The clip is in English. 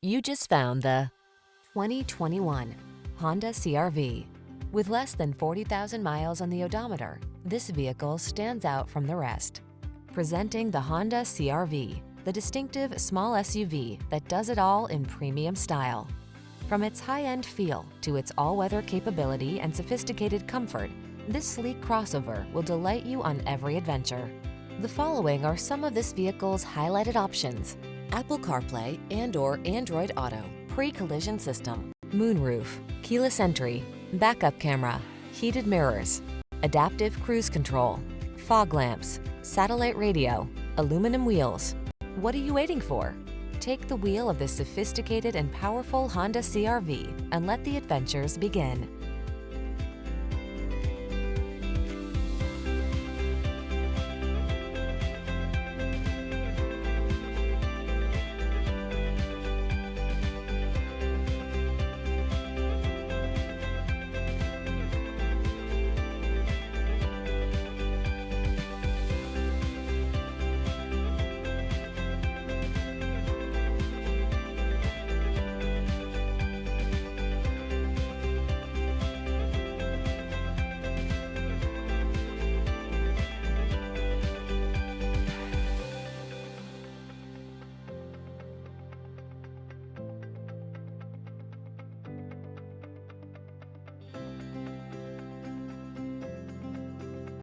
You just found the 2021 Honda CR-V. With less than 40,000 miles on the odometer, this vehicle stands out from the rest. Presenting the Honda CR-V, the distinctive small SUV that does it all in premium style. From its high-end feel to its all-weather capability and sophisticated comfort, this sleek crossover will delight you on every adventure. The following are some of this vehicle's highlighted options: Apple CarPlay and/or Android Auto, pre-collision system, moonroof, keyless entry, backup camera, heated mirrors, adaptive cruise control, fog lamps, satellite radio, aluminum wheels. What are you waiting for? Take the wheel of this sophisticated and powerful Honda CR-V and let the adventures begin.